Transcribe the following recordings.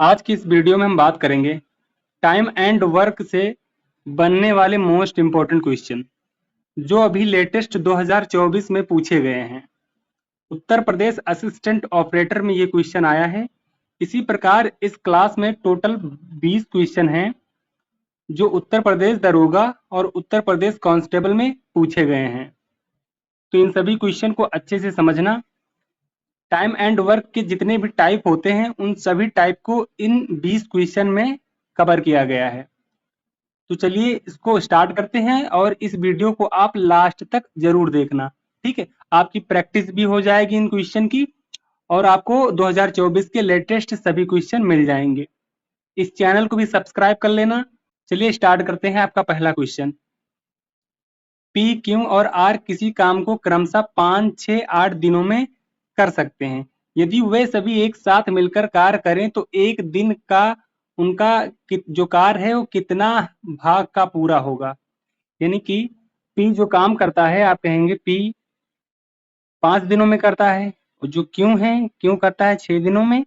आज की इस वीडियो में हम बात करेंगे टाइम एंड वर्क से बनने वाले मोस्ट इंपॉर्टेंट क्वेश्चन जो अभी लेटेस्ट 2024 में पूछे गए हैं। उत्तर प्रदेश असिस्टेंट ऑपरेटर में ये क्वेश्चन आया है। इसी प्रकार इस क्लास में टोटल 20 क्वेश्चन हैं जो उत्तर प्रदेश दरोगा और उत्तर प्रदेश कांस्टेबल में पूछे गए हैं। तो इन सभी क्वेश्चन को अच्छे से समझना। टाइम एंड वर्क के जितने भी टाइप होते हैं उन सभी टाइप को इन 20 क्वेश्चन में कवर किया गया है। तो चलिए इसको स्टार्ट करते हैं और इस वीडियो को आप लास्ट तक जरूर देखना। ठीक है, आपकी प्रैक्टिस भी हो जाएगी इन क्वेश्चन की और आपको 2024 के लेटेस्ट सभी क्वेश्चन मिल जाएंगे। इस चैनल को भी सब्सक्राइब कर लेना। चलिए स्टार्ट करते हैं। आपका पहला क्वेश्चन, पी क्यू और आर किसी काम को क्रमशः 5, 6, 8 दिनों में कर सकते हैं। यदि वे सभी एक साथ मिलकर कार्य करें तो एक दिन का उनका जो कार्य है वो कितना भाग का पूरा होगा। यानी कि पी जो काम करता है आप कहेंगे पी 5 दिनों में करता है और जो क्यू करता है 6 दिनों में,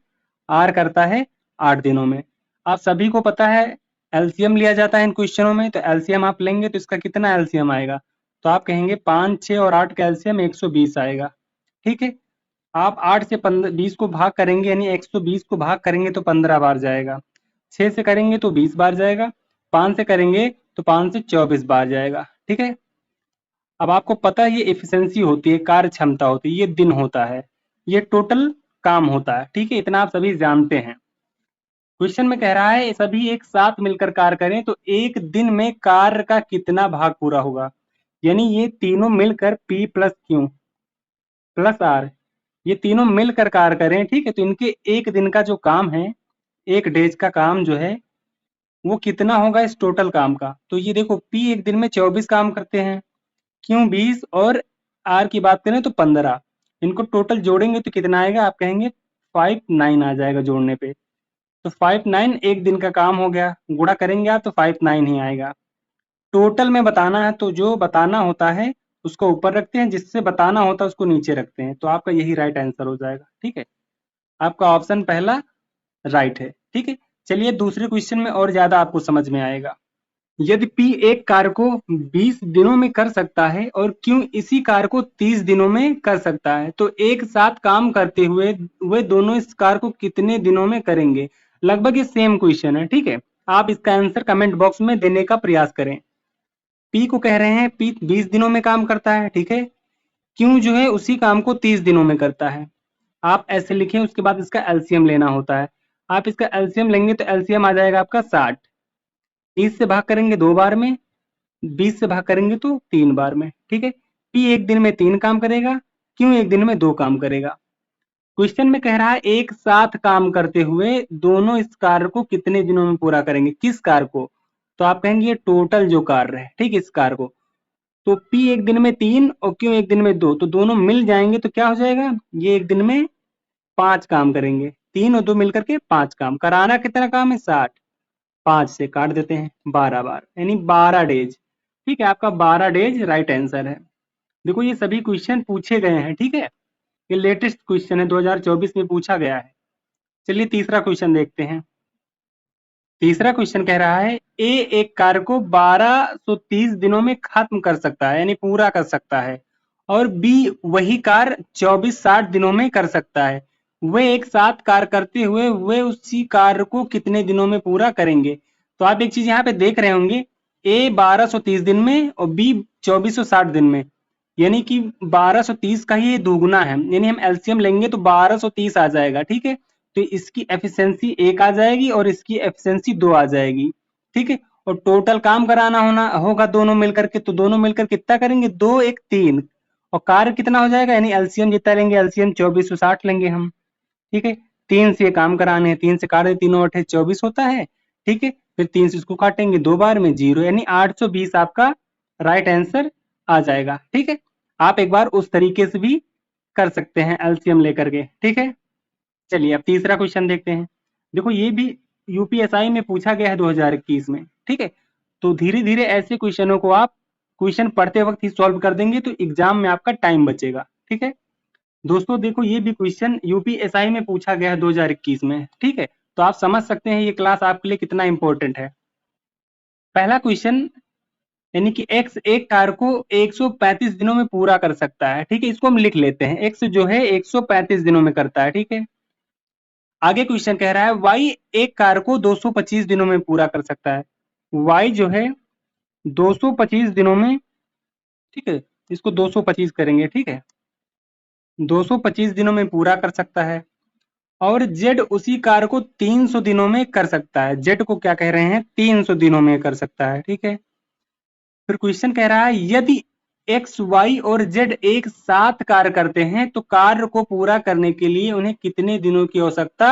आर करता है 8 दिनों में। आप सभी को पता है एलसीएम लिया जाता है इन क्वेश्चनों में, तो एलसीएम आप लेंगे तो इसका कितना एलसीएम आएगा, तो आप कहेंगे 5, 6 और 8 का एलसीएम 120 आएगा। ठीक है, आप 8 से 20 को भाग करेंगे यानी 120 को भाग करेंगे तो 15 बार जाएगा, 6 से करेंगे तो 20 बार जाएगा, 5 से करेंगे तो 5 से 24 बार जाएगा। ठीक है, अब आपको पता है ये एफिशिएंसी होती है, कार्य क्षमता होती है, ये दिन होता है, ये टोटल काम होता है। ठीक है, इतना आप सभी जानते हैं। क्वेश्चन में कह रहा है सभी एक साथ मिलकर कार्य करें तो एक दिन में कार्य का कितना भाग पूरा होगा। यानी ये तीनों मिलकर P plus Q plus R ये तीनों मिलकर कार्य करें। ठीक है, तो इनके एक दिन का जो काम है, एक डेज का काम जो है वो कितना होगा इस टोटल काम का। तो ये देखो P एक दिन में 24 काम करते हैं, क्यों 20 और आर की बात करें तो 15। इनको टोटल जोड़ेंगे तो कितना आएगा, आप कहेंगे 59 आ जाएगा जोड़ने पे। तो 59 एक दिन का काम हो गया, गुणा करेंगे आप तो 59 ही आएगा। टोटल में बताना है तो जो बताना होता है उसको ऊपर रखते हैं, जिससे बताना होता है उसको नीचे रखते हैं, तो आपका यही राइट आंसर हो जाएगा। ठीक है, आपका ऑप्शन पहला राइट है। ठीक है, चलिए दूसरे क्वेश्चन में और ज्यादा आपको समझ में आएगा। यदि P एक कार्य को 20 दिनों में कर सकता है और Q इसी कार्य को 30 दिनों में कर सकता है तो एक साथ काम करते हुए वे दोनों इस कार्य को कितने दिनों में करेंगे। लगभग ये सेम क्वेश्चन है। ठीक है, आप इसका आंसर कमेंट बॉक्स में देने का प्रयास करें। P को कह रहे हैं P 20 दिनों में काम करता है, ठीक है, Q जो है उसी काम को 30 दिनों में करता है। आप ऐसे लिखें, उसके बाद इसका एलसीएम लेना होता है। आप इसका एलसीएम लेंगे तो एलसीएम आ जाएगा आपका 60। 30 से भाग करेंगे 2 बार में, 20 से भाग करेंगे तो 3 बार में। ठीक है, P एक दिन में 3 काम करेगा, Q एक दिन में 2 काम करेगा। क्वेश्चन में कह रहा है एक साथ काम करते हुए दोनों इस कार्य को कितने दिनों में पूरा करेंगे। किस कार्य को, तो आप कहेंगे ये टोटल जो कार्य है, ठीक है, इस कार्य को। तो P एक दिन में 3 और Q एक दिन में 2, तो दोनों मिल जाएंगे तो क्या हो जाएगा, ये एक दिन में 5 काम करेंगे। 3 और 2 मिलकर के 5 काम। कराना कितना काम है, 60। 5 से काट देते हैं 12 बार, यानी 12 डेज। ठीक है, आपका 12 डेज राइट आंसर है। देखो ये सभी क्वेश्चन पूछे गए हैं। ठीक है, ये लेटेस्ट क्वेश्चन है, 2024 में पूछा गया है। चलिए तीसरा क्वेश्चन देखते हैं। तीसरा क्वेश्चन कह रहा है ए एक कार्य को 1230 दिनों में खत्म कर सकता है, यानी पूरा कर सकता है, और बी वही कार्य 24-60 दिनों में कर सकता है। वे एक साथ कार्य करते हुए वे उसी कार्य को कितने दिनों में पूरा करेंगे। तो आप एक चीज यहाँ पे देख रहे होंगे, ए 1230 दिन में और बी 2460 दिन में, यानी कि 1230 का ही दोगुना है, यानी हम एलसीएम लेंगे तो 1230 आ जाएगा। ठीक है, तो इसकी एफिशिएंसी 1 आ जाएगी और इसकी एफिशिएंसी 2 आ जाएगी। ठीक है, और टोटल काम कराना होगा दोनों मिलकर के, तो दोनों मिलकर कितना करेंगे, 2 1 3, और कार्य कितना हो जाएगा, यानी एलसीएम जितना लेंगे, एलसीएम 2460 लेंगे हम। ठीक है, 3 से काम कराने हैं, 3 से काट दे, 3 और 8 24 होता है। ठीक है, फिर 3 से इसको काटेंगे 2 बार में 0, यानी 820 आपका राइट आंसर आ जाएगा। ठीक है, आप एक बार उस तरीके से भी कर सकते हैं एलसीएम लेकर के। ठीक है, चलिए अब तीसरा क्वेश्चन देखते हैं। देखो ये भी यूपीएसआई में पूछा गया है 2021 में। ठीक है, तो धीरे धीरे ऐसे क्वेश्चनों को आप क्वेश्चन पढ़ते वक्त ही सॉल्व कर देंगे तो एग्जाम में आपका टाइम बचेगा। ठीक है दोस्तों, देखो ये भी क्वेश्चन यूपीएसआई में पूछा गया है 2021 में। ठीक है, तो आप समझ सकते हैं ये क्लास आपके लिए कितना इंपॉर्टेंट है। पहला क्वेश्चन, यानी कि x एक कार्य को 135 दिनों में पूरा कर सकता है, ठीक है, इसको हम लिख लेते हैं, x जो है 135 दिनों में करता है, ठीक है। आगे क्वेश्चन कह रहा है y एक कार्य को 225 दिनों में पूरा कर सकता है, y जो है 225 दिनों में, ठीक है, इसको 225 करेंगे, ठीक है, 225 दिनों में पूरा कर सकता है। और z उसी कार्य को 300 दिनों में कर सकता है, z को क्या कह रहे हैं, 300 दिनों में कर सकता है, ठीक है। फिर क्वेश्चन कह रहा है यदि एक्स वाई और जेड एक साथ कार्य करते हैं तो कार्य को पूरा करने के लिए उन्हें कितने दिनों की आवश्यकता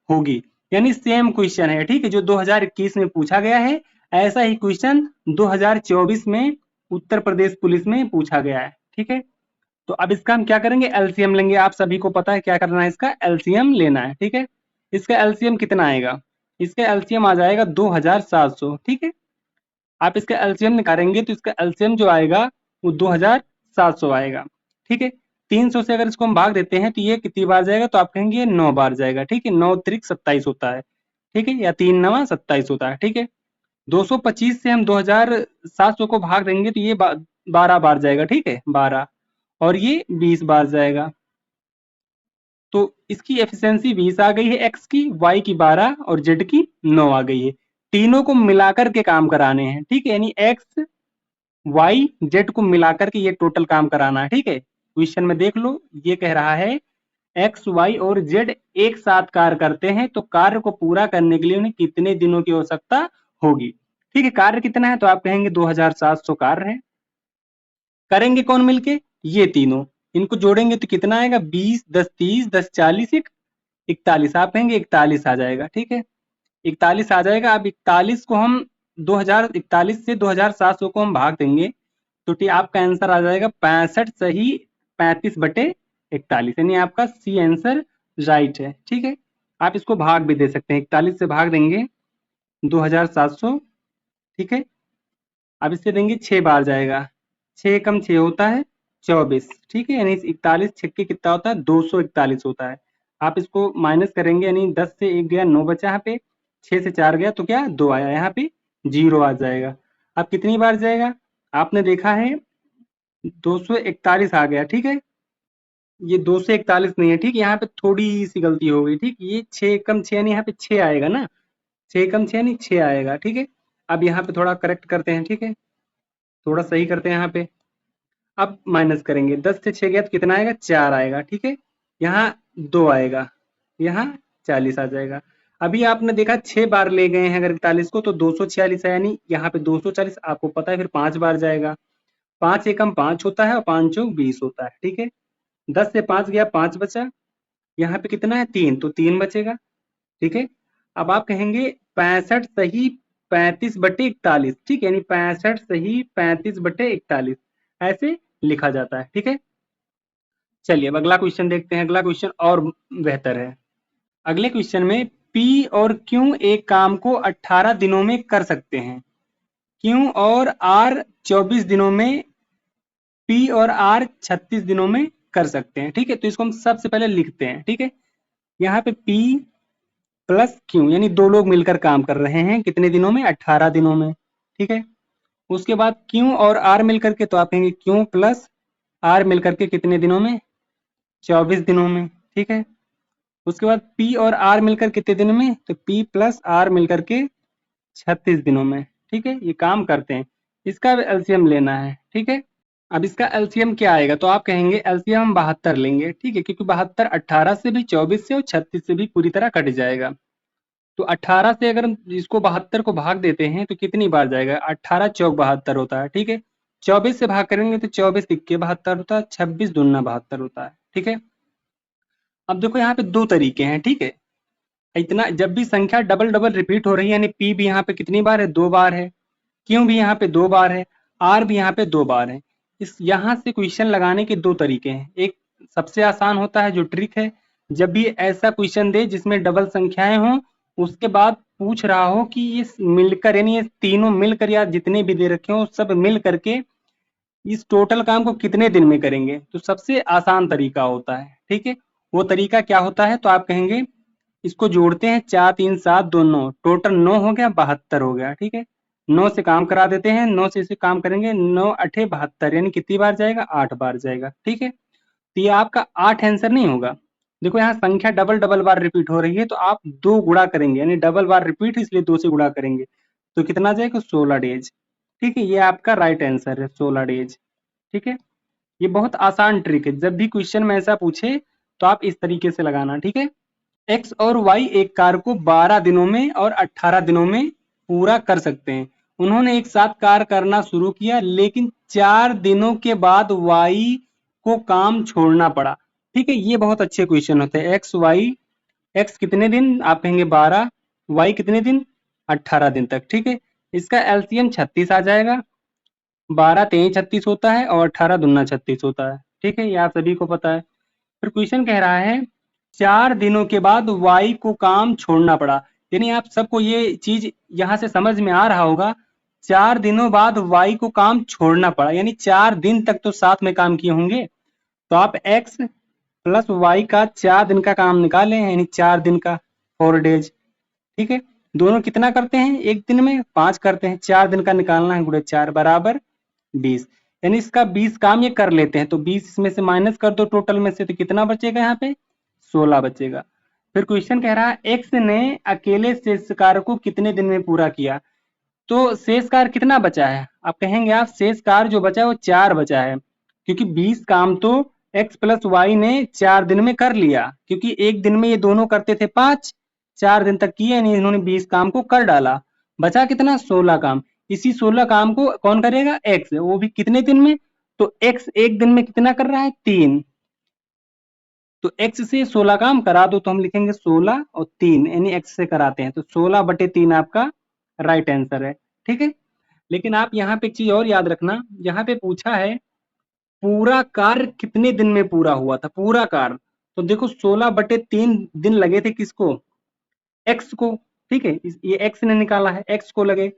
होगी। यानी सेम क्वेश्चन है, ठीक है, जो 2021 में पूछा गया है, ऐसा ही क्वेश्चन 2024 में उत्तर प्रदेश पुलिस में पूछा गया है, ठीक है। तो अब इसका हम क्या करेंगे, एलसीएम लेंगे। आप सभी को पता है क्या करना है, इसका एलसीएम लेना है, ठीक है। इसका एलसीएम कितना आएगा, इसका एलसीएम आ जाएगा 2700, ठीक है। आप इसका एलसीएम निकालेंगे तो इसका एलसीएम जो आएगा वो 2700 आएगा, ठीक है। 300 से अगर इसको हम भाग देते हैं तो ये कितनी बार जाएगा, तो आप कहेंगे 9 बार जाएगा, ठीक है, 9 त्रिक 27 होता है, ठीक है, या 3 नवा 27 होता है, ठीक है। 225 से हम 2700 को भाग देंगे तो ये 12 बार जाएगा, ठीक है, 12, और ये 20 बार जाएगा। तो इसकी एफिशिएंसी 20 आ गई है, एक्स की, वाई की 12 और जेड की 9 आ गई है। तीनों को मिलाकर के काम कराने हैं, ठीक है, यानी एक्स वाई जेड को मिलाकर के ये टोटल काम कराना है, ठीक है। क्वेश्चन में देख लो, ये कह रहा है एक्स वाई और जेड एक साथ कार्य करते हैं तो कार्य को पूरा करने के लिए उन्हें कितने दिनों की आवश्यकता होगी, ठीक है। कार्य कितना है, तो आप कहेंगे 2700 कार्य है। करेंगे कौन मिलके, ये तीनों, इनको जोड़ेंगे तो कितना आएगा, 20 10 30 10 40 41, आप कहेंगे 41 आ जाएगा, ठीक है, 41 आ जाएगा। अब 41 को हम 2041 से 2700 को हम भाग देंगे तो ठीक आपका आंसर आ जाएगा 65 सही 35/41, यानी आपका सी आंसर राइट है, ठीक है। आप इसको भाग भी दे सकते हैं, 41 से भाग देंगे 2700, ठीक है। अब इससे देंगे 6 बार जाएगा, 6 कम 6 होता है 24, ठीक है, यानी 41 छक्के कितना होता है, 241 होता है। आप इसको माइनस करेंगे, यानी 10 से 1 गया 9 बचा, यहाँ पे 6 से 4 गया तो क्या 2 आया, यहाँ पे 0 आ जाएगा। अब कितनी बार जाएगा, आपने देखा है 241 आ गया, ठीक है, ये 241 नहीं है, ठीक, यहाँ पे थोड़ी सी गलती हो गई, ठीक, ये 6 कम 6 यानी यहाँ पे 6 आएगा ना, 6 कम 6 यानी 6 आएगा, ठीक है। अब यहाँ पे थोड़ा करेक्ट करते हैं, ठीक है, थोड़ा सही करते हैं यहाँ पे। अब माइनस करेंगे, 10 से 6 गया तो कितना आएगा, 4 आएगा, ठीक है, यहाँ 2 आएगा, यहाँ 40 आ जाएगा। अभी आपने देखा 6 बार ले गए हैं अगर 41 को तो 246 है, यानी यहाँ पे 240 आपको पता है, फिर 5 बार जाएगा, 5 एकम 5 होता है और 5 चौक 20 होता है, ठीक है। 10 से 5 गया 5 बचा, यहाँ पे कितना है 3, तो 3 बचेगा, ठीक है। अब आप कहेंगे 65 सही 35/41, ठीक है, यानी 65 सही 35/41 ऐसे लिखा जाता है, ठीक है। चलिए अब अगला क्वेश्चन देखते हैं, अगला क्वेश्चन और बेहतर है। अगले क्वेश्चन में P और Q एक काम को 18 दिनों में कर सकते हैं, Q और R 24 दिनों में, P और R 36 दिनों में कर सकते हैं, ठीक है। तो इसको हम सबसे पहले लिखते हैं, ठीक है। यहाँ पे P प्लस Q यानी दो लोग मिलकर काम कर रहे हैं, कितने दिनों में, 18 दिनों में, ठीक है। उसके बाद Q और R मिलकर के, तो आप कहेंगे Q प्लस R मिलकर के कितने दिनों में, 24 दिनों में, ठीक है। उसके बाद P और R मिलकर कितने दिनों में, तो P प्लस R मिलकर के 36 दिनों में, ठीक है। ये काम करते हैं, इसका एलसीएम लेना है, ठीक है। अब इसका एलसीएम क्या आएगा, तो आप कहेंगे एलसीएम हम 72 लेंगे, ठीक है, क्योंकि 72 18 से भी, 24 से और 36 से भी पूरी तरह कट जाएगा। तो 18 से अगर हम इसको 72 को भाग देते हैं तो कितनी बार जाएगा, 18 चौक 72 होता है, ठीक है। 24 से भाग करेंगे तो 24 तिक्के 72 होता है, 26 दूना 72 होता है, ठीक है। अब देखो यहाँ पे दो तरीके हैं, ठीक है। इतना जब भी संख्या डबल डबल रिपीट हो रही है, यानी पी भी यहाँ पे कितनी बार है, 2 बार है, क्यों भी यहाँ पे 2 बार है, आर भी यहाँ पे 2 बार है। इस यहाँ से क्वेश्चन लगाने के दो तरीके हैं, एक सबसे आसान होता है जो ट्रिक है, जब भी ऐसा क्वेश्चन दे जिसमें डबल संख्याएं हों, उसके बाद पूछ रहा हो कि ये मिलकर, यानी ये तीनों मिलकर या जितने भी दे रखे हो सब मिल करके इस टोटल काम को कितने दिन में करेंगे, तो सबसे आसान तरीका होता है, ठीक है। वो तरीका क्या होता है, तो आप कहेंगे इसको जोड़ते हैं, 4 3 7 2 9, टोटल 9 हो गया, 72 हो गया। ठीक है, 9 से काम करा देते हैं, 9 से इसे काम करेंगे, 9 8 72, यानी कितनी बार जाएगा, 8 बार जाएगा। ठीक है, तो ये आपका 8 आंसर नहीं होगा। देखो यहाँ संख्या डबल डबल बार रिपीट हो रही है, तो आप 2 गुणा करेंगे, यानी डबल बार रिपीट, इसलिए 2 से गुणा करेंगे, तो कितना जाएगा, 16 डेज। ठीक है, ये आपका राइट आंसर है, 16 डेज। ठीक है, ये बहुत आसान ट्रिक है, जब भी क्वेश्चन में ऐसा पूछे तो आप इस तरीके से लगाना। ठीक है, एक्स और वाई एक कार्य को 12 दिनों में और 18 दिनों में पूरा कर सकते हैं। उन्होंने एक साथ कार्य करना शुरू किया, लेकिन 4 दिनों के बाद वाई को काम छोड़ना पड़ा। ठीक है, ये बहुत अच्छे क्वेश्चन होते हैं। एक्स वाई, एक्स कितने दिन, आप कहेंगे 12, वाई कितने दिन, 18 दिन तक। ठीक है, इसका एलसीएम 36 आ जाएगा, 12 3 36 होता है और 18 दूना 36 होता है। ठीक है, ये आप सभी को पता है। फिर क्वेश्चन कह रहा है 4 दिनों के बाद वाई को काम छोड़ना पड़ा, यानी आप सबको ये चीज यहाँ से समझ में आ रहा होगा। 4 दिनों बाद वाई को काम छोड़ना पड़ा, यानी 4 दिन तक तो साथ में काम किए होंगे, तो आप एक्स प्लस वाई का 4 दिन का काम निकालें, यानी 4 दिन का, 4 डेज। ठीक है, दोनों कितना करते हैं, एक दिन में 5 करते हैं, 4 दिन का निकालना है, गुणे 4 बराबर 20, यानी इसका 20 काम ये कर लेते हैं, तो 20 इसमें से माइनस कर दो टोटल में से, तो कितना बचेगा, यहाँ पे 16 बचेगा। फिर क्वेश्चन कह रहा है एक्स ने अकेले शेष कार्य को कितने दिन में पूरा किया, तो शेष कार्य कितना बचा है, आप कहेंगे आप शेष कार्य जो बचा है वो 4 बचा है, क्योंकि 20 काम तो एक्स प्लस वाई ने 4 दिन में कर लिया, क्योंकि एक दिन में ये दोनों करते थे 5, 4 दिन तक किए, यानी इन्होंने 20 काम को कर डाला, बचा कितना, 16 काम। इसी 16 काम को कौन करेगा, एक्स, वो भी कितने दिन में, तो एक्स एक दिन में कितना कर रहा है, 3, तो एक्स से 16 काम करा दो, तो हम लिखेंगे 16 और 3, यानी एक्स से कराते हैं, तो 16/3 आपका राइट आंसर है। ठीक है, लेकिन आप यहाँ पे एक चीज और याद रखना, यहाँ पे पूछा है पूरा कार्य कितने दिन में पूरा हुआ था, पूरा कार्य, तो देखो 16/3 दिन लगे थे किसको, एक्स को। ठीक है, ये एक्स ने निकाला है, एक्स को लगे,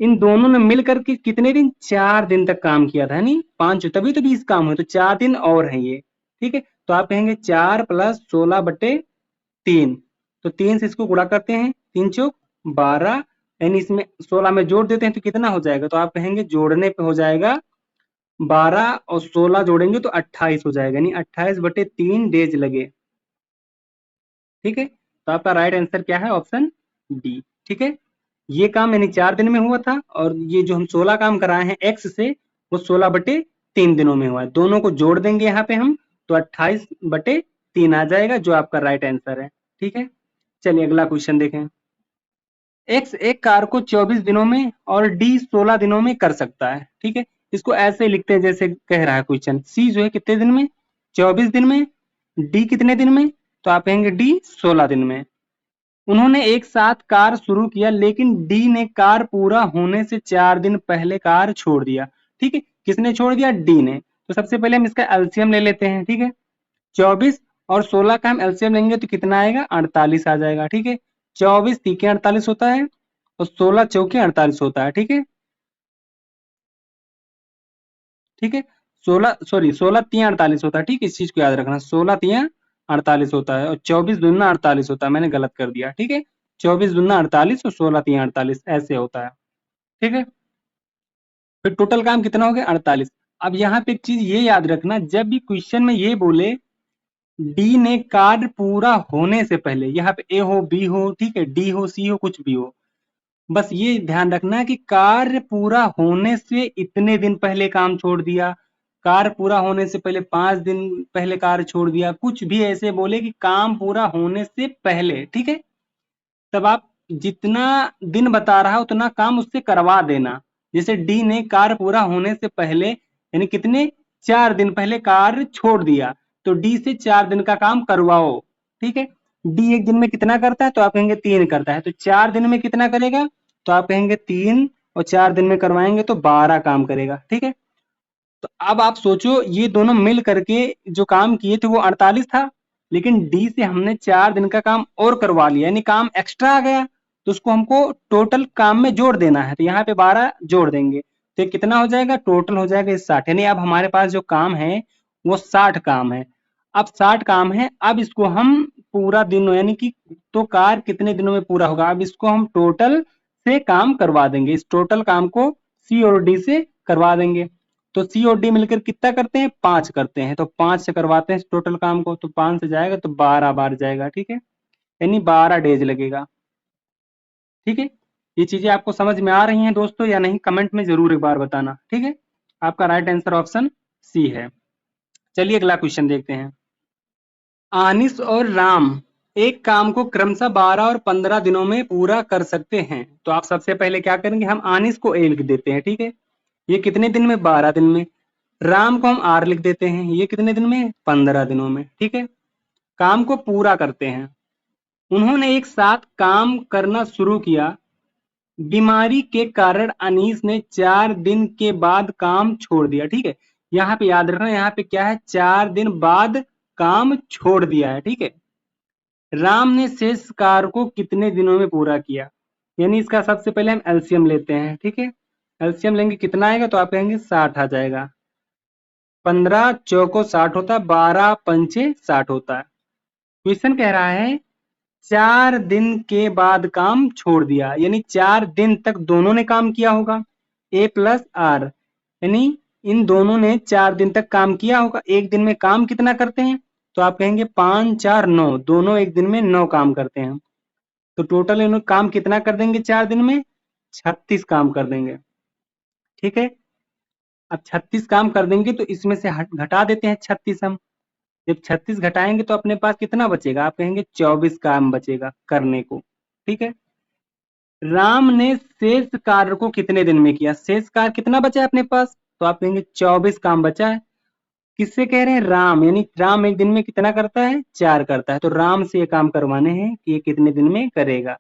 इन दोनों ने मिल करके कितने दिन, 4 दिन तक काम किया था, नहीं 5, तभी तो 20 काम हुए, तो 4 दिन और है ये। ठीक है, तो आप कहेंगे 4 प्लस 16/3, तो 3 से इसको गुणा करते हैं, 3 चौक 12, यानी इसमें 16 में जोड़ देते हैं तो कितना हो जाएगा, तो आप कहेंगे जोड़ने पे हो जाएगा 12 और 16 जोड़ेंगे तो 28 हो जाएगा, यानी 28/3 डेज लगे। ठीक है, तो आपका राइट आंसर क्या है, ऑप्शन डी। ठीक है, ये काम यानी 4 दिन में हुआ था, और ये जो हम 16 काम कराए हैं एक्स से, वो 16/3 दिनों में हुआ है, दोनों को जोड़ देंगे यहाँ पे हम, तो 28/3 आ जाएगा, जो आपका राइट आंसर है। ठीक है, चलिए अगला क्वेश्चन देखें। एक्स एक कार को 24 दिनों में और डी 16 दिनों में कर सकता है। ठीक है, इसको ऐसे लिखते हैं जैसे कह रहा है क्वेश्चन, सी जो है कितने दिन में, 24 दिन में, डी कितने दिन में, तो आप कहेंगे डी 16 दिन में। उन्होंने एक साथ कार्य शुरू किया, लेकिन डी ने कार्य पूरा होने से 4 दिन पहले कार्य छोड़ दिया। ठीक है, किसने छोड़ दिया, डी ने। तो सबसे पहले हम इसका एलसीएम ले लेते हैं। ठीक है, 24 और 16 का हम एलसीएम लेंगे तो कितना आएगा, 48 आ जाएगा। ठीक है, 24 तीके 48 होता है और 16 चौके 48 होता है। ठीक है, ठीक है, 16 तिया 48 होता है। ठीक है, इस चीज को याद रखना, 16 तिया 48 होता है और 24 दूना 48 होता है, मैंने गलत कर दिया। ठीक है, 24 दूना 48 और 16 तिया 48 ऐसे होता है। ठीक है, फिर टोटल काम कितना हो गया, 48। अब यहाँ पे एक चीज ये याद रखना, जब भी क्वेश्चन में ये बोले डी ने कार्य पूरा होने से पहले, यहाँ पे ए हो बी हो, ठीक है, डी हो सी हो, कुछ भी हो, बस ये ध्यान रखना कि कार्य पूरा होने से इतने दिन पहले काम छोड़ दिया, कार्य पूरा होने से पहले 5 दिन पहले कार्य छोड़ दिया, कुछ भी ऐसे बोले कि काम पूरा होने से पहले। ठीक है, तब आप जितना दिन बता रहा है उतना काम उससे करवा देना। जैसे डी ने कार्य पूरा होने से पहले, यानी कितने, 4 दिन पहले कार्य छोड़ दिया, तो डी से 4 दिन का काम करवाओ। ठीक है, डी एक दिन में कितना करता है, तो आप कहेंगे 3 करता है, तो 4 दिन में कितना करेगा, तो आप कहेंगे 3, और 4 दिन में करवाएंगे तो 12 काम करेगा। ठीक है, तो अब आप सोचो ये दोनों मिल करके जो काम किए थे वो 48 था, लेकिन डी से हमने 4 दिन का काम और करवा लिया, यानी काम एक्स्ट्रा आ गया, तो उसको हमको टोटल काम में जोड़ देना है, तो यहाँ पे 12 जोड़ देंगे, तो ये कितना हो जाएगा, टोटल हो जाएगा 60, यानी अब हमारे पास जो काम है वो 60 काम है। अब 60 काम है, अब इसको हम पूरा दिन यानी कि तो कार्य कितने दिनों में पूरा होगा। अब इसको हम टोटल से काम करवा देंगे, इस टोटल काम को सी और डी से करवा देंगे। तो सी और डी मिलकर कितना करते हैं, 5 करते हैं, तो 5 से करवाते हैं इस टोटल काम को, तो 5 से जाएगा तो 12 बार जाएगा, ठीक है, यानी 12 डेज लगेगा। ठीक है, ये चीजें आपको समझ में आ रही हैं दोस्तों या नहीं, कमेंट में जरूर एक बार बताना। ठीक है, आपका राइट आंसर ऑप्शन सी है। चलिए अगला क्वेश्चन देखते हैं। आनिस और राम एक काम को क्रमशः 12 और 15 दिनों में पूरा कर सकते हैं। तो आप सबसे पहले क्या करेंगे, हम आनिस को ए लिख देते हैं, ठीक है, ये कितने दिन में, 12 दिन में। राम को हम आर लिख देते हैं, ये कितने दिन में, 15 दिनों में। ठीक है, काम को पूरा करते हैं। उन्होंने एक साथ काम करना शुरू किया। बीमारी के कारण अनीस ने 4 दिन के बाद काम छोड़ दिया। ठीक है, यहाँ पे याद रखना, यहाँ पे क्या है, 4 दिन बाद काम छोड़ दिया है। ठीक है, राम ने शेष कार्य को कितने दिनों में पूरा किया, यानी इसका सबसे पहले हम एलसीएम लेते हैं। ठीक है, एलसीएम लेंगे कितना आएगा, तो आप कहेंगे 60 आ जाएगा। 15 चौको 60 होता है, 12 पंचे 60 होता है। क्वेश्चन कह रहा है 4 दिन के बाद काम छोड़ दिया, यानी 4 दिन तक दोनों ने काम किया होगा, ए प्लस आर, यानी इन दोनों ने 4 दिन तक काम किया होगा। एक दिन में काम कितना करते हैं, तो आप कहेंगे 5 4 9, दोनों एक दिन में 9 काम करते हैं। तो टोटल इन्होंने काम कितना कर देंगे 4 दिन में, 36 काम कर देंगे। ठीक है, अब 36 काम कर देंगे तो इसमें से घटा देते हैं 36 हम। जब 36 घटाएंगे तो अपने पास कितना बचेगा, आप कहेंगे 24 काम बचेगा करने को। ठीक है, राम ने शेष कार्य को कितने दिन में किया, शेष कार्य कितना बचा है अपने पास, तो आप कहेंगे 24 काम बचा है। किससे कह रहे हैं, राम, यानी राम एक दिन में कितना करता है, 4 करता है, तो राम से ये काम करवाने हैं कि ये कितने दिन में करेगा।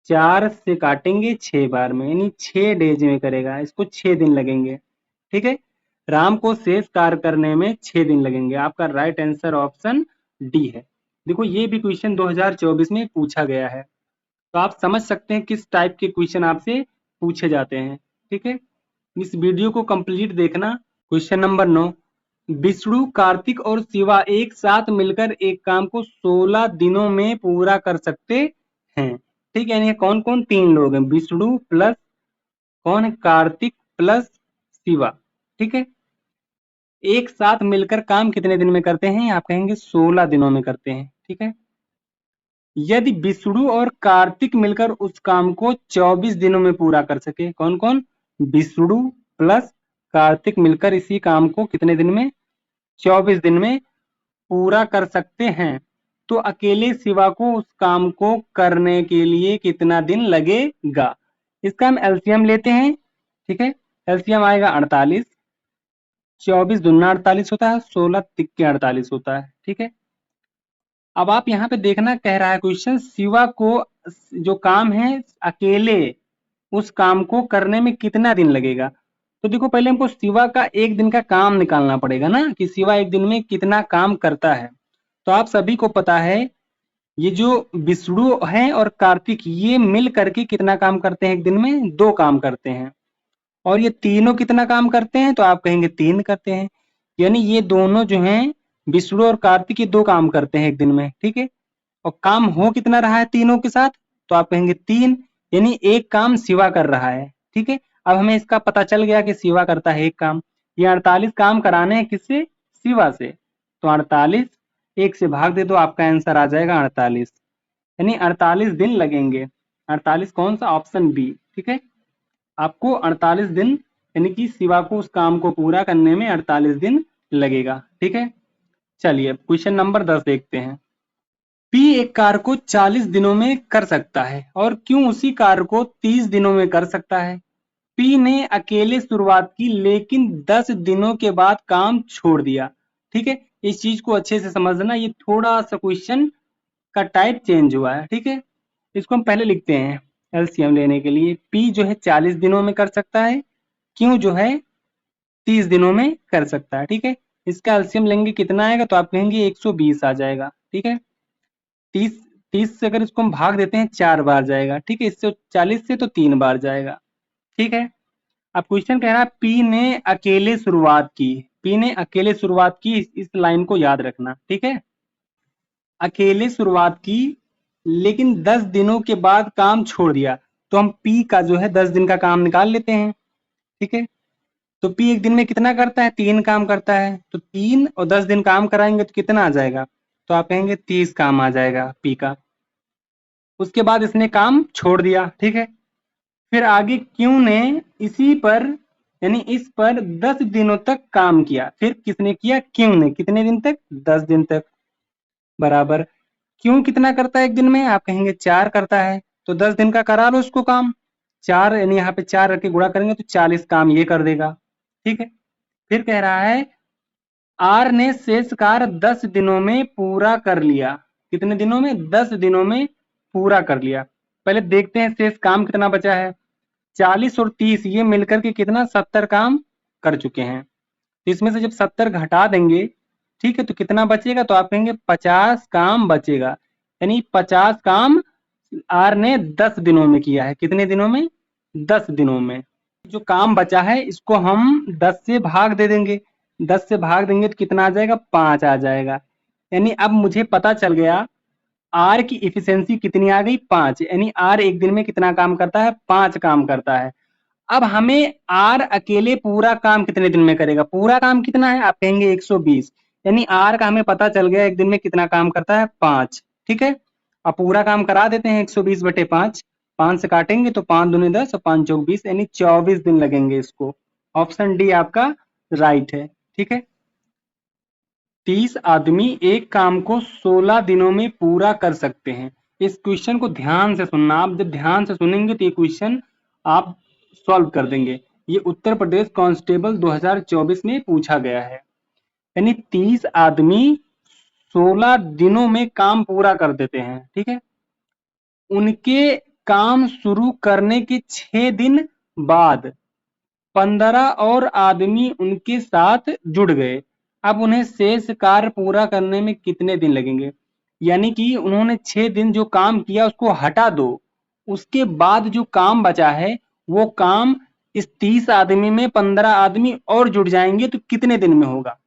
4 से काटेंगे 6 बार में, यानी 6 डेज में करेगा, इसको 6 दिन लगेंगे। ठीक है, राम को शेष कार्य करने में 6 दिन लगेंगे। आपका राइट आंसर ऑप्शन डी है। देखो ये भी क्वेश्चन 2024 में पूछा गया है, तो आप समझ सकते हैं किस टाइप के क्वेश्चन आपसे पूछे जाते हैं। ठीक है, इस वीडियो को कंप्लीट देखना। क्वेश्चन नंबर 9, विष्णु, कार्तिक और शिवा एक साथ मिलकर एक काम को 16 दिनों में पूरा कर सकते हैं। ठीक है, यानी कौन कौन, 3 लोग हैं, विष्णु प्लस कौन है, कार्तिक प्लस शिवा। ठीक है, एक साथ मिलकर काम कितने दिन में करते हैं, आप कहेंगे 16 दिनों में करते हैं। ठीक है, यदि विष्णु और कार्तिक मिलकर उस काम को 24 दिनों में पूरा कर सके, कौन कौन, विष्णु प्लस कार्तिक मिलकर इसी काम को कितने दिन में, 24 दिन में पूरा कर सकते हैं, तो अकेले शिवा को उस काम को करने के लिए कितना दिन लगेगा। इसका हम एलसीएम लेते हैं। ठीक है, एलसीएम आएगा 48, 24 दूना 48 होता है, 16 तिक्के 48 होता है। ठीक है, अब आप यहाँ पे देखना, कह रहा है क्वेश्चन शिवा को जो काम है अकेले उस काम को करने में कितना दिन लगेगा। तो देखो पहले हमको शिवा का एक दिन का काम निकालना पड़ेगा ना, कि शिवा एक दिन में कितना काम करता है। तो आप सभी को पता है ये जो विष्णु है और कार्तिक ये मिल करके कितना काम करते हैं, एक दिन में 2 काम करते हैं, और ये तीनों कितना काम करते हैं, तो आप कहेंगे 3 करते हैं। यानी ये दोनों जो हैं विष्णु और कार्तिक ये 2 काम करते हैं एक दिन में। ठीक है, और काम हो कितना रहा है तीनों के साथ, तो आप कहेंगे 3, यानी एक काम शिवा कर रहा है। ठीक है, अब हमें इसका पता चल गया कि शिवा करता है एक काम, ये 48 काम कराने हैं किससे, शिवा से, तो 48 1 से भाग दे दो, आपका आंसर आ जाएगा 48, यानी 48 दिन लगेंगे। 48 कौन सा, ऑप्शन बी। ठीक है, आपको 48 दिन यानी कि शिवा को उस काम को पूरा करने में 48 दिन लगेगा। ठीक है, चलिए क्वेश्चन नंबर 10 देखते हैं। पी एक कार्य को 40 दिनों में कर सकता है और क्यों उसी कार्य को 30 दिनों में कर सकता है। पी ने अकेले शुरुआत की लेकिन 10 दिनों के बाद काम छोड़ दिया। ठीक है, इस चीज को अच्छे से समझना, ये थोड़ा सा क्वेश्चन का टाइप चेंज हुआ है। ठीक है, इसको हम पहले लिखते हैं एलसीएम लेने के लिए। पी जो है 40 दिनों में कर सकता है, क्यों जो है 30 दिनों में कर सकता है। ठीक है, इसका एलसीएम लेंगे कितना आएगा, तो आप कहेंगे 120 आ जाएगा। ठीक है, 30 से अगर इसको हम भाग देते हैं 4 बार जाएगा। ठीक है, इससे 40 से तो 3 बार जाएगा। ठीक है, अब क्वेश्चन कह रहा है पी ने अकेले शुरुआत की, पी ने अकेले शुरुआत की, इस लाइन को याद रखना। ठीक है, अकेले शुरुआत की लेकिन 10 दिनों के बाद काम छोड़ दिया, तो हम पी का जो है 10 दिन का काम निकाल लेते हैं। ठीक है, तो पी एक दिन में कितना करता है, 3 काम करता है, तो 3 और 10 दिन काम कराएंगे तो कितना आ जाएगा, तो आप कहेंगे 30 काम आ जाएगा पी का। उसके बाद इसने काम छोड़ दिया। ठीक है, फिर आगे क्यू ने इसी पर यानी इस पर 10 दिनों तक काम किया। फिर किसने किया, क्यू ने। कितने दिन तक, 10 दिन तक। बराबर क्यू कितना करता है एक दिन में, आप कहेंगे 4 करता है, तो 10 दिन का करा लो उसको काम। 4 यानी यहाँ पे 4 रख के गुणा करेंगे तो 40 काम ये कर देगा। ठीक है, फिर कह रहा है आर ने शेष कार्य 10 दिनों में पूरा कर लिया। कितने दिनों में, 10 दिनों में पूरा कर लिया। पहले देखते हैं शेष काम कितना बचा है। 40 और 30 ये मिलकर के कितना, 70 काम कर चुके हैं। तो इसमें से जब 70 घटा देंगे, ठीक है, तो कितना बचेगा, तो आप कहेंगे 50 काम बचेगा। यानी 50 काम आर ने 10 दिनों में किया है। कितने दिनों में, 10 दिनों में। जो काम बचा है इसको हम 10 से भाग दे देंगे। 10 से भाग देंगे तो कितना आ जाएगा, 5 आ जाएगा। यानी अब मुझे पता चल गया आर की इफिशियंसी कितनी आ गई, 5। यानी आर एक दिन में कितना काम करता है, 5 काम करता है। अब हमें आर अकेले पूरा काम कितने दिन में करेगा, पूरा काम कितना है, आप कहेंगे 120। यानी आर का हमें पता चल गया एक दिन में कितना काम करता है, 5। ठीक है, अब पूरा काम करा देते हैं 120/5। 5 से काटेंगे तो 5 दूनी 10 और 5 चौक 20, यानी 24 दिन लगेंगे इसको। ऑप्शन डी आपका राइट है। ठीक है, 30 आदमी एक काम को 16 दिनों में पूरा कर सकते हैं। इस क्वेश्चन को ध्यान से सुनना। आप जब ध्यान से सुनेंगे तो ये क्वेश्चन आप सॉल्व कर देंगे। ये उत्तर प्रदेश कांस्टेबल 2024 में पूछा गया है। यानी 30 आदमी 16 दिनों में काम पूरा कर देते हैं। ठीक है, उनके काम शुरू करने के 6 दिन बाद 15 और आदमी उनके साथ जुड़ गए। अब उन्हें शेष कार्य पूरा करने में कितने दिन लगेंगे। यानी कि उन्होंने 6 दिन जो काम किया उसको हटा दो, उसके बाद जो काम बचा है वो काम इस 30 आदमी में 15 आदमी और जुड़ जाएंगे तो कितने दिन में होगा।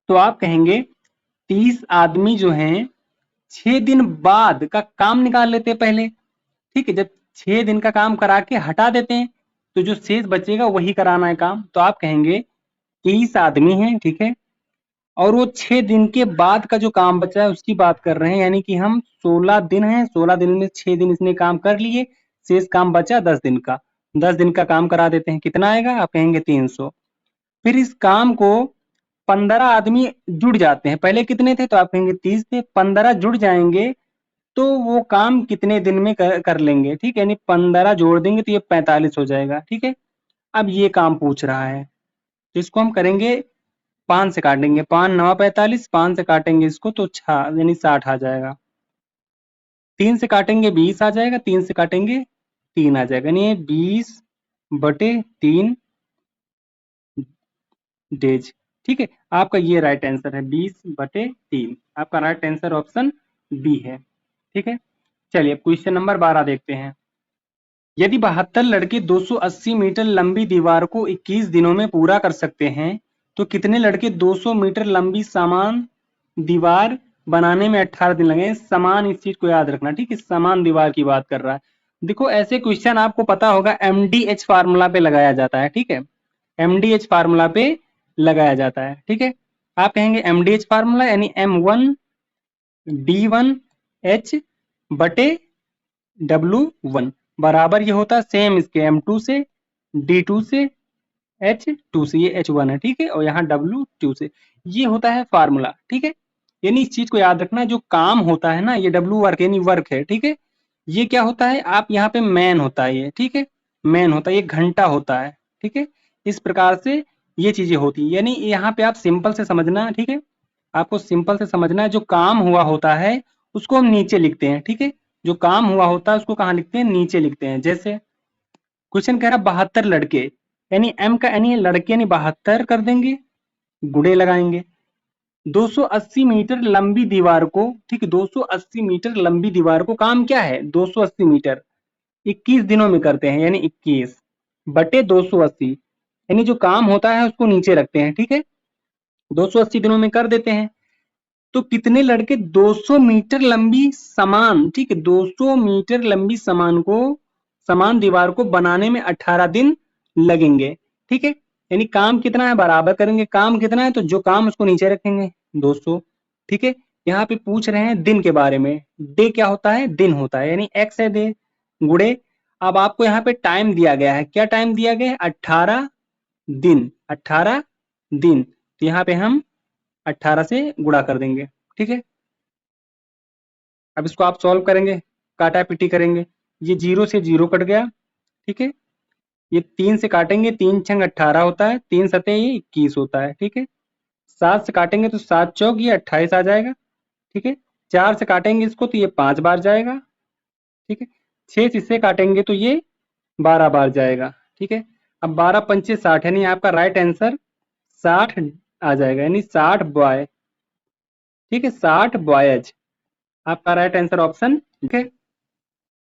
तो आप कहेंगे 30 आदमी जो हैं 6 दिन बाद का काम निकाल लेते हैं पहले। ठीक है, जब 6 दिन का काम करा के हटा देते हैं तो जो शेष बचेगा वही कराना है काम। तो आप कहेंगे 30 आदमी हैं, ठीक है, और वो 6 दिन के बाद का जो काम बचा है उसकी बात कर रहे हैं। यानी कि हम 16 दिन हैं, 16 दिन में 6 दिन इसने काम कर लिए, शेष काम बचा 10 दिन का। 10 दिन का काम करा देते हैं, कितना आएगा, आप कहेंगे 300। फिर इस काम को 15 आदमी जुड़ जाते हैं। पहले कितने थे, तो आप कहेंगे 30 थे। 15 जुड़ जाएंगे तो वो काम कितने दिन में कर लेंगे। ठीक है, यानी 15 जोड़ देंगे तो ये 45 हो जाएगा। ठीक है, अब ये काम पूछ रहा है तो इसको हम करेंगे 5 से काटेंगे। 5 9 45, 5 से काटेंगे इसको तो 6 यानी 60 आ जाएगा। 3 से काटेंगे 20 आ जाएगा। 3 से काटेंगे 3 आ जाएगा, यानी 20/3 डेज। ठीक है, आपका ये राइट आंसर है 20/3। आपका राइट आंसर ऑप्शन बी है। ठीक है, चलिए अब क्वेश्चन नंबर 12 देखते हैं। यदि 72 लड़के 280 मीटर लंबी दीवार को 21 दिनों में पूरा कर सकते हैं तो कितने लड़के 200 मीटर लंबी समान दीवार बनाने में 18 दिन लगे। समान, इस चीज को याद रखना। ठीक है, समान दीवार की बात कर रहा है। देखो ऐसे क्वेश्चन आपको पता होगा MDH फार्मूला पे लगाया जाता है। ठीक है, MDH फार्मूला पे लगाया जाता है। ठीक है, आप कहेंगे MDH फार्मूला यानी M1D1H/W1 बराबर ये होता है सेम इसके M2 से, D2 से, H2 से। ये H1 है, ठीक है, और यहाँ W2 से। ये होता है फार्मूला। ठीक है, यानी इस चीज को याद रखना, जो काम होता है ना ये W वर्क यानी वर्क है। ठीक है, ये क्या होता है, आप यहाँ पे मैन होता है ये। ठीक है, मैन होता है, ये घंटा होता है। ठीक है, इस प्रकार से ये चीजें होती है। यानी यहाँ पे आप सिंपल से समझना। ठीक है, आपको सिंपल से समझना है, जो काम हुआ होता है उसको हम नीचे लिखते हैं। ठीक है, जो काम हुआ होता है उसको कहाँ लिखते हैं, नीचे लिखते हैं। जैसे क्वेश्चन कह रहा 72 लड़के, यानी M का यानी लड़के यानी 72 कर देंगे, गुणे लगाएंगे। 280 मीटर लंबी दीवार को, ठीक है, 280 मीटर लंबी दीवार को काम क्या है, 280 मीटर 21 दिनों में करते हैं, यानी 21/280। यानी जो काम होता है उसको नीचे रखते हैं। ठीक है, 280 दिनों में कर देते हैं। तो कितने लड़के 200 मीटर लंबी समान, ठीक है, 200 मीटर लंबी समान दीवार को बनाने में 18 दिन लगेंगे, ठीक है। यानी काम कितना है बराबर करेंगे, काम कितना है तो जो काम उसको नीचे रखेंगे 200, ठीक है। यहाँ पे पूछ रहे हैं दिन के बारे में, डे क्या होता है, दिन होता है, यानी एक्स है डे गुड़े। अब आपको यहाँ पे टाइम दिया गया है, क्या टाइम दिया गया है, 18 दिन, 18 दिन, तो यहाँ पे हम 18 से गुणा कर देंगे, ठीक है। अब इसको आप सॉल्व करेंगे, काटा पीटी करेंगे, ये 0 से 0 कट गया, ठीक है। ये 3 से काटेंगे, 3 छंग 18 होता है, 3 सते ये 21 होता है, ठीक है। 7 से काटेंगे तो 7 चौक ये 28 आ जाएगा, ठीक है। 4 से काटेंगे इसको तो ये 5 बार जाएगा, ठीक है। 6 से इससे काटेंगे तो ये 12 बार जाएगा, ठीक है। अब 12 पंचे 60, यानी आपका राइट आंसर 60 आ जाएगा, यानी 60 बॉय, ठीक है, 60 बॉयज आपका राइट आंसर ऑप्शन, ठीक है।